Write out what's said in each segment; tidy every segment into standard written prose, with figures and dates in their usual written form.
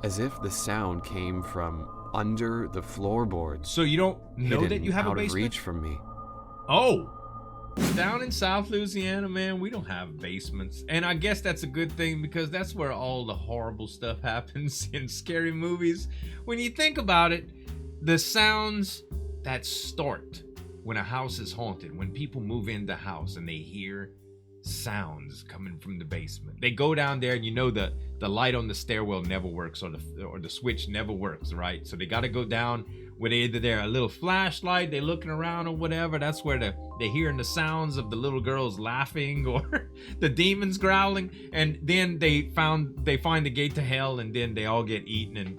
as if the sound came from under the floorboards. So you don't know that you have a out of basement? reach from me. Oh. Down in South Louisiana, man, we don't have basements. And I guess that's a good thing because that's where all the horrible stuff happens in scary movies. When you think about it, the sounds that start when a house is haunted, when people move in the house and they hear sounds coming from the basement. They go down there and you know the light on the stairwell never works or the switch never works, right? So they got to go down with either their little flashlight, they looking around or whatever. That's where they're hearing the sounds of the little girls laughing or the demons growling, and then they find the gate to hell, and then they all get eaten. And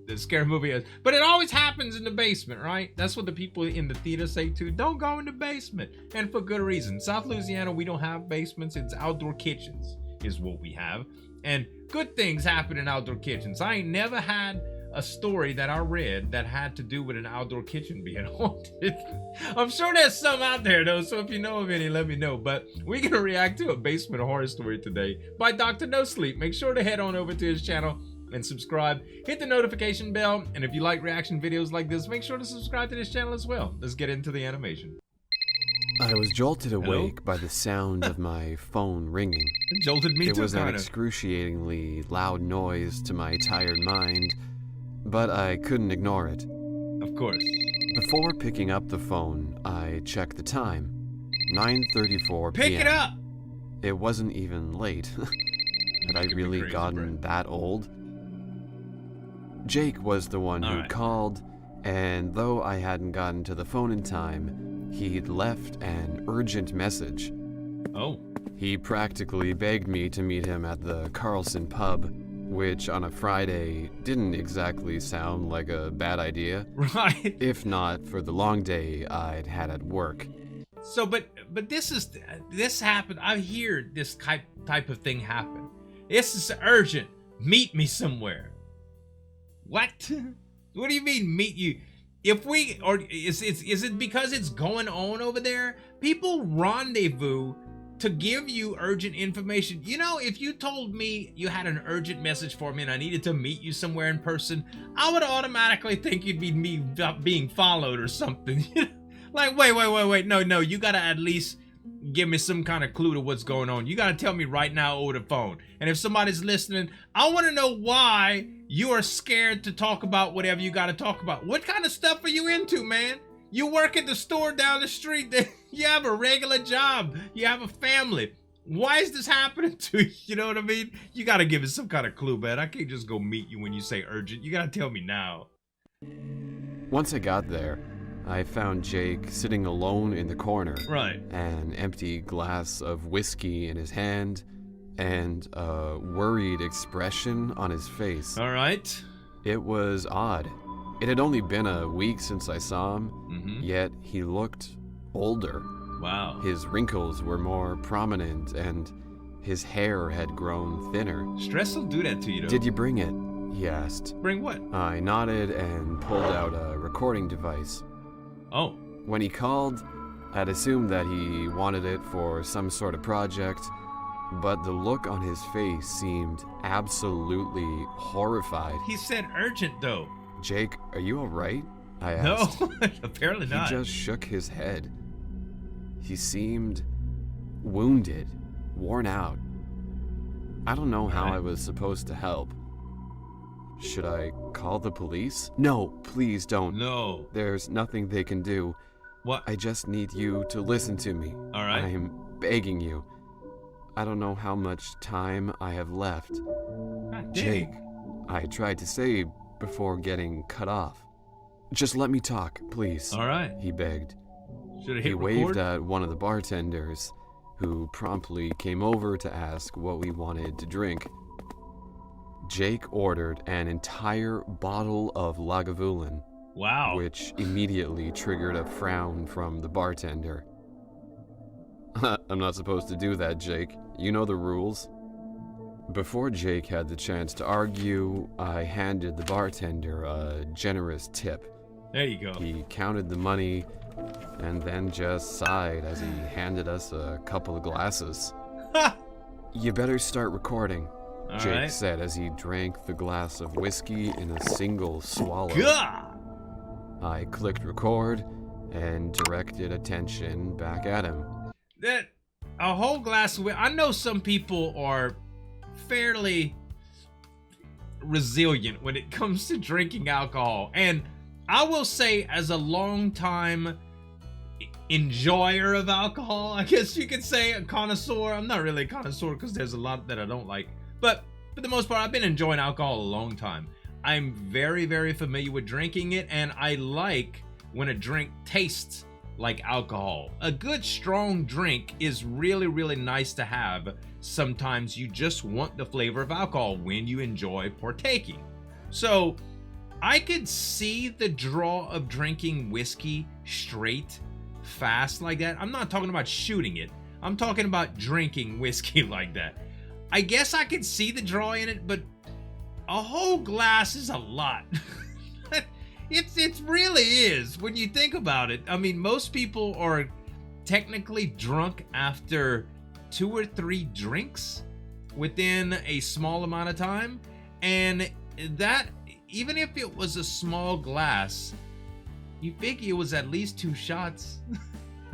the scary movie is, but it always happens in the basement, right? That's what the people in the theater say too. Don't go in the basement, and for good reason. South Louisiana, we don't have basements. It's outdoor kitchens is what we have, and good things happen in outdoor kitchens. I ain't never had a story that I read that had to do with an outdoor kitchen being haunted. I'm sure there's some out there though, so if you know of any, let me know. But we're gonna react to a basement horror story today by Dr NoNsleep. Make sure to head on over to his channel and subscribe. Hit the notification bell, and if you like reaction videos like this, make sure to subscribe to this channel as well. Let's get into the animation. I was jolted awake by the sound of my phone ringing. It jolted me too, It was an kinda. excruciatingly loud noise to my tired mind, but I couldn't ignore it. Of course. Before picking up the phone, I checked the time. 9:34 p.m. Pick it up! It wasn't even late. Had I really crazy, gotten that old? Jake was the one who Alright. called, and though I hadn't gotten to the phone in time, he'd left an urgent message. Oh. He practically begged me to meet him at the Carlson pub, which on a Friday didn't exactly sound like a bad idea, Right. if not for the long day I'd had at work. So, but this happened. I hear this type of thing happen. This is urgent. Meet me somewhere. What? What do you mean meet you? If we, or is it because it's going on over there? People rendezvous to give you urgent information. You know, if you told me you had an urgent message for me and I needed to meet you somewhere in person, I would automatically think you'd be me being followed or something. Like, wait, no, you gotta at least give me some kind of clue to what's going on. You gotta tell me right now over the phone. And if somebody's listening, I want to know why you are scared to talk about whatever you gotta talk about. What kind of stuff are you into, man? You work at the store down the street. You have a regular job. You have a family. Why is this happening to you? You know what I mean? You gotta give us some kind of clue, man. I can't just go meet you when you say urgent. You gotta tell me now. Once I got there, I found Jake sitting alone in the corner. Right. An empty glass of whiskey in his hand, and a worried expression on his face. All right. It was odd. It had only been a week since I saw him, yet he looked older. Wow. His wrinkles were more prominent, and his hair had grown thinner. Stress will do that to you, though. "Did you bring it?" he asked. Bring what? I nodded and pulled out a recording device. Oh. When he called, I'd assumed that he wanted it for some sort of project, but the look on his face seemed absolutely horrified. He said urgent, though. "Jake, are you alright?" I asked. No, apparently not. He just shook his head. He seemed wounded, worn out. I don't know how I was supposed to help. Should I call the police? No, please don't. No. There's nothing they can do. What? I just need you to listen to me. All right. I'm begging you. I don't know how much time I have left. God, Jake, dang. I tried to say before getting cut off. Just let me talk, please. All right. He begged. Should I hit He record? waved at one of the bartenders, who promptly came over to ask what we wanted to drink. Jake ordered an entire bottle of Lagavulin, Wow. which immediately triggered a frown from the bartender. "I'm not supposed to do that, Jake. You know the rules." Before Jake had the chance to argue, I handed the bartender a generous tip. There you go. He counted the money and then just sighed as he handed us a couple of glasses. Ha! "You better start recording." Jake right. said as he drank the glass of whiskey in a single swallow. God! I clicked record and directed attention back at him. That a whole glass of I know some people are fairly resilient when it comes to drinking alcohol. And I will say, as a long time enjoyer of alcohol, I guess you could say a connoisseur. I'm not really a connoisseur because there's a lot that I don't like. But for the most part, I've been enjoying alcohol a long time. I'm very, very familiar with drinking it, and I like when a drink tastes like alcohol. A good strong drink is really, really nice to have. Sometimes you just want the flavor of alcohol when you enjoy partaking. So I could see the draw of drinking whiskey straight, fast like that. I'm not talking about shooting it. I'm talking about drinking whiskey like that. I guess I could see the draw in it, but a whole glass is a lot. It really is when you think about it. I mean, most people are technically drunk after 2 or 3 drinks within a small amount of time. And that, even if it was a small glass, you figure it was at least 2 shots.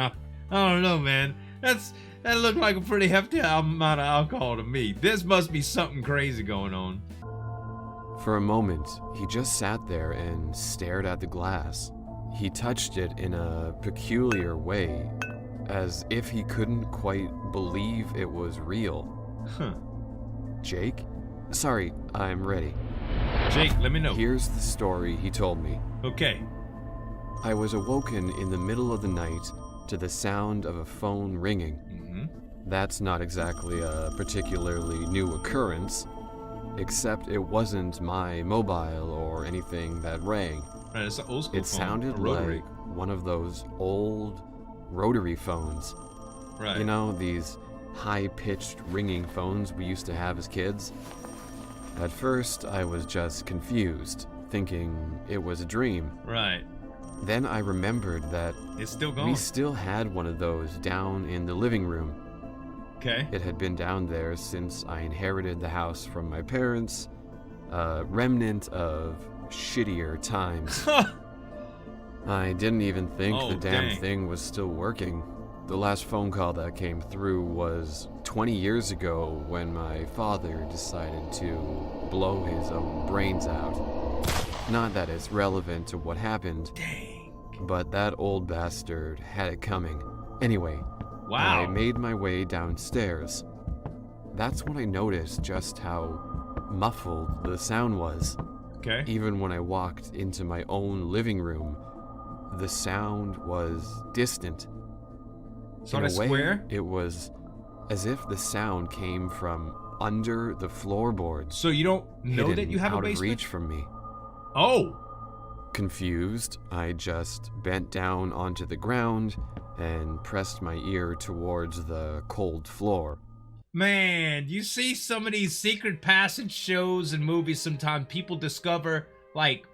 I don't know, man. That looked like a pretty hefty amount of alcohol to me. This must be something crazy going on. For a moment, he just sat there and stared at the glass. He touched it in a peculiar way, as if he couldn't quite believe it was real. Huh. Jake? Sorry, I'm ready. Jake, let me know. Here's the story he told me. Okay. I was awoken in the middle of the night to the sound of a phone ringing. Mm-hmm. That's not exactly a particularly new occurrence, except it wasn't my mobile or anything that rang. Right, it's an old school phone. It sounded a rotary. like one of those old rotary phones. Right. You know, these high-pitched ringing phones we used to have as kids? At first, I was just confused, thinking it was a dream. Right. Then I remembered that It's still going. we still had one of those down in the living room. Okay. It had been down there since I inherited the house from my parents, a remnant of shittier times. I didn't even think the damn thing was still working. The last phone call that came through was 20 years ago when my father decided to blow his own brains out. Not that it's relevant to what happened, Dang. but that old bastard had it coming. Anyway, Wow. I made my way downstairs. That's when I noticed just how muffled the sound was. Okay. Even when I walked into my own living room, the sound was distant. Sort of In a way, square? it was as if the sound came from under the floorboards, So you don't know that hidden you have a out of basement? reach from me. Oh. Confused, I just bent down onto the ground and pressed my ear towards the cold floor. Man, you see some of these secret passage shows and movies sometimes people discover like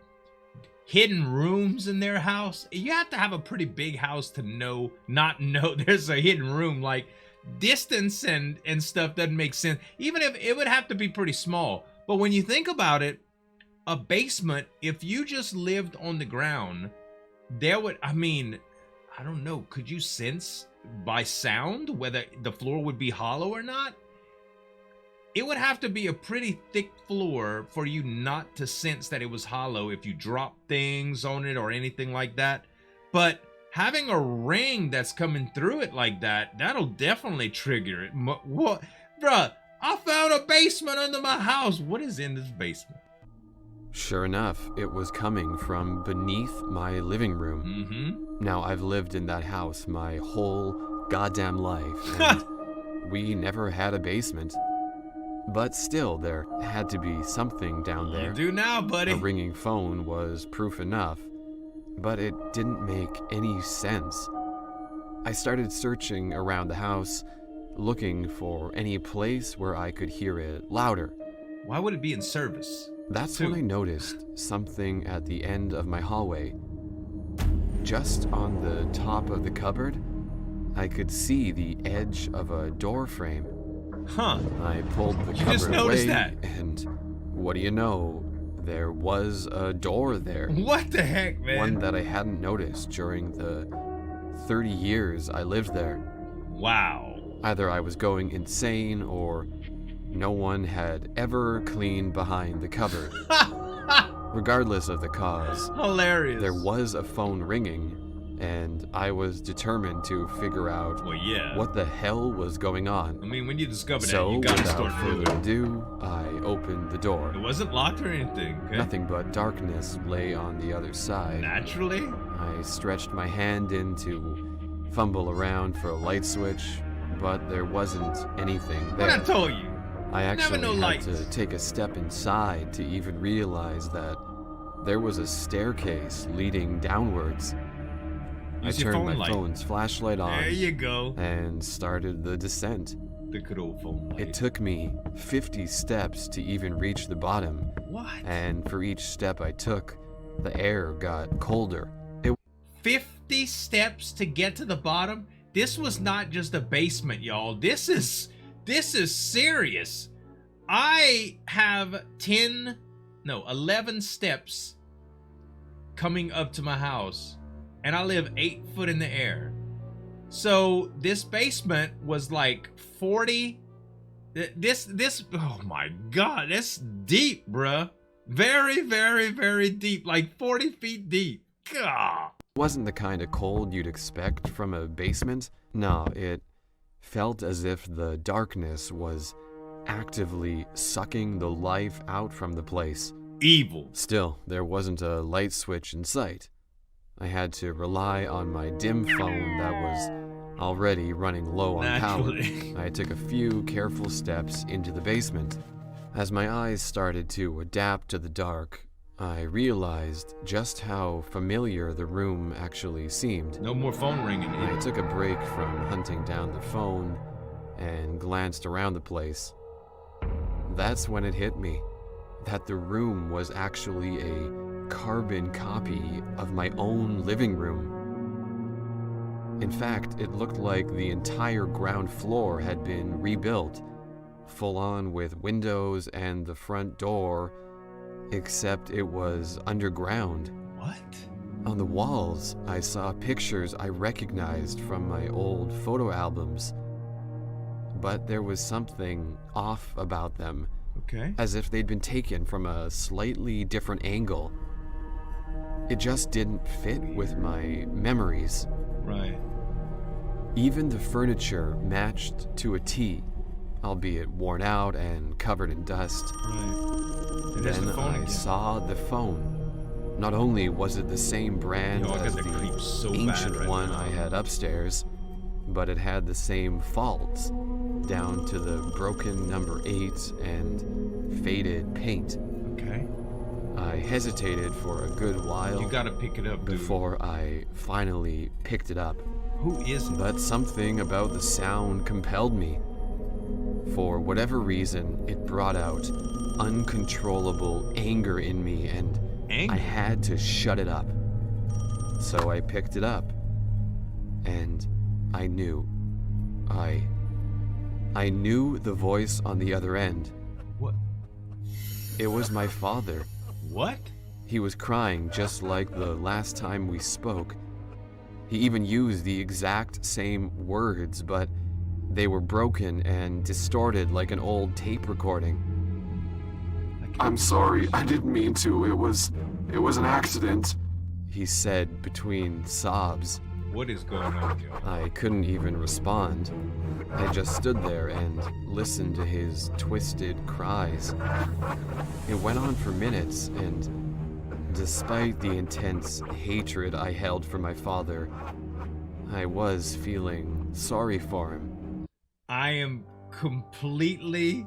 hidden rooms in their house. You have to have a pretty big house to not know there's a hidden room. Like distance and stuff doesn't make sense. Even if it would have to be pretty small. But when you think about it, a basement, if you just lived on the ground, there would, I mean, I don't know, could you sense by sound whether the floor would be hollow or not? It would have to be a pretty thick floor for you not to sense that it was hollow if you drop things on it or anything like that. But having a ring that's coming through it like that, that'll definitely trigger it. What? Bruh, I found a basement under my house. What is in this basement? Sure enough, it was coming from beneath my living room. Mm-hmm. Now, I've lived in that house my whole goddamn life, and we never had a basement. But still, there had to be something down there. You do now, buddy. A ringing phone was proof enough, but it didn't make any sense. I started searching around the house, looking for any place where I could hear it louder. Why would it be in service? That's when I noticed something at the end of my hallway. Just on the top of the cupboard, I could see the edge of a door frame. Huh. I pulled the You just cover noticed away, that. and what do you know? There was a door there. What the heck, man? One that I hadn't noticed during the 30 years I lived there. Wow. Either I was going insane or no one had ever cleaned behind the cupboard. Regardless of the cause, Hilarious. there was a phone ringing, and I was determined to figure out Well, yeah. what the hell was going on. I mean, when you discover So, that, you gotta without start further moving. ado, I opened the door. It wasn't locked or anything, okay? Nothing but darkness lay on the other side. Naturally? I stretched my hand in to fumble around for a light switch, but there wasn't anything What there. I told you. I actually no had lights. to take a step inside to even realize that there was a staircase leading downwards. Use I your turned phone my light. phone's flashlight on There you go. and started the descent. The good old phone light. It took me 50 steps to even reach the bottom, What? and for each step I took, the air got colder. 50 steps to get to the bottom? This was not just a basement, y'all. This is serious. I have 11 steps coming up to my house, and I live 8 foot in the air. So this basement was like 40. This, oh my God, that's deep, bruh. Very, very, very deep, like 40 feet deep. God. It wasn't the kind of cold you'd expect from a basement. No, it felt as if the darkness was actively sucking the life out from the place. Evil. Still, there wasn't a light switch in sight. I had to rely on my dim phone that was already running low on Naturally. power. I took a few careful steps into the basement. As my eyes started to adapt to the dark, I realized just how familiar the room actually seemed. No more phone ringing. I took a break from hunting down the phone and glanced around the place. That's when it hit me that the room was actually a carbon copy of my own living room. In fact, it looked like the entire ground floor had been rebuilt, full on with windows and the front door, except it was underground. What? On the walls, I saw pictures I recognized from my old photo albums, but there was something off about them, Okay. as if they'd been taken from a slightly different angle. It just didn't fit with my memories. Right. Even the furniture matched to a T, albeit worn out and covered in dust. Right. And there's Then the phone I again. saw the phone. Not only was it the same brand Yo, I got as the the creeps so bad ancient right one now. I had upstairs, but it had the same faults, down to the broken number 8 and faded paint. Okay. I hesitated for a good while You gotta pick it up, dude. before I finally picked it up. Who is it? But something about the sound compelled me. For whatever reason, it brought out uncontrollable anger in me, and Anger? I had to shut it up. So I picked it up, and I knew. I knew the voice on the other end. What? It was my father. What? He was crying just like the last time we spoke. He even used the exact same words, but they were broken and distorted like an old tape recording. I'm sorry, I didn't mean to. It was an accident. He said between sobs. What is going on, yo? I couldn't even respond. I just stood there and listened to his twisted cries. It went on for minutes, and despite the intense hatred I held for my father, I was feeling sorry for him. I am completely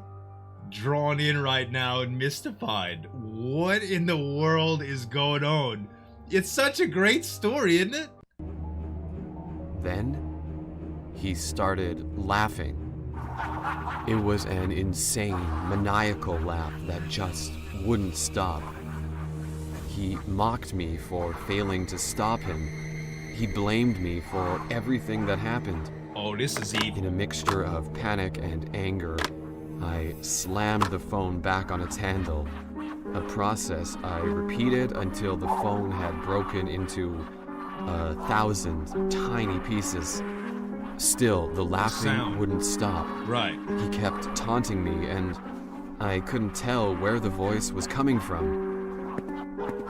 drawn in right now and mystified. What in the world is going on? It's such a great story, isn't it? Then, he started laughing. It was an insane, maniacal laugh that just wouldn't stop. He mocked me for failing to stop him. He blamed me for everything that happened. Oh, this is evil. In a mixture of panic and anger, I slammed the phone back on its handle, a process I repeated until the phone had broken into 1,000 tiny pieces. Still, the laughing Sound. wouldn't stop. Right. He kept taunting me, and I couldn't tell where the voice was coming from.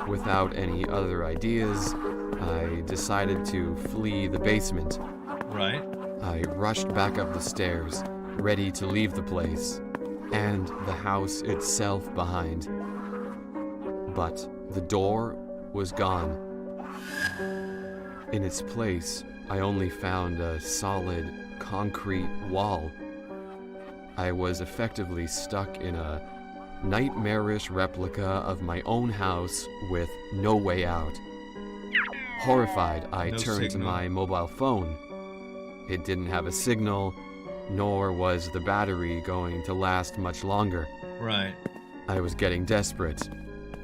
Without any other ideas, I decided to flee the basement. Right. I rushed back up the stairs, ready to leave the place, and the house itself behind. But the door was gone. In its place, I only found a solid concrete wall. I was effectively stuck in a nightmarish replica of my own house with no way out. Horrified, I No turned to signal. my mobile phone. It didn't have a signal, nor was the battery going to last much longer. Right. I was getting desperate,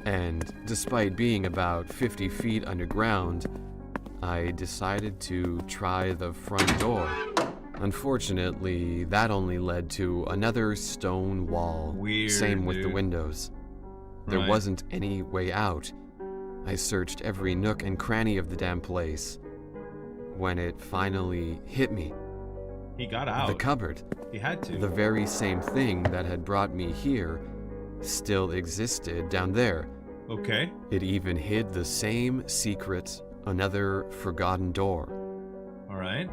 and despite being about 50 feet underground, I decided to try the front door. Unfortunately, that only led to another stone wall. Weird, Same with the dude. windows. There Right. wasn't any way out. I searched every nook and cranny of the damn place. When it finally hit me, He got out. the cupboard, He had to. the very same thing that had brought me here, still existed down there. Okay. It even hid the same secret, another forgotten door. All right.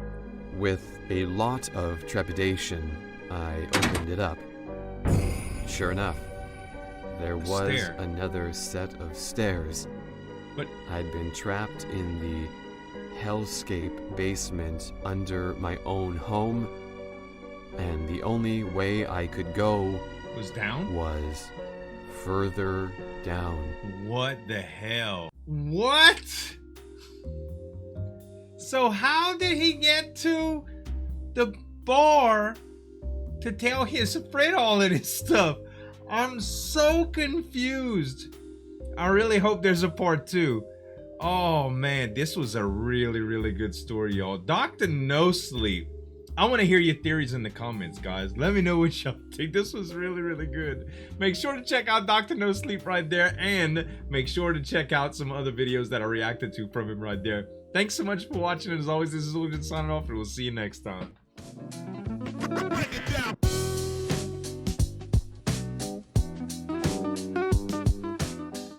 With a lot of trepidation, I opened it up. Sure enough, there was Stair. another set of stairs. But I'd been trapped in the hellscape basement under my own home, and the only way I could go was down? was further down. What the hell? What? So how did he get to the bar to tell his friend all of this stuff? I'm so confused. I really hope there's a part 2. Oh man, this was a really, really good story, y'all. Dr. NoSleep. I want to hear your theories in the comments, guys. Let me know what y'all think. This was really, really good. Make sure to check out Dr. NoSleep right there, and make sure to check out some other videos that I reacted to from him right there. Thanks so much for watching, and as always, this is Zueljin signing off, and we'll see you next time. Break it down.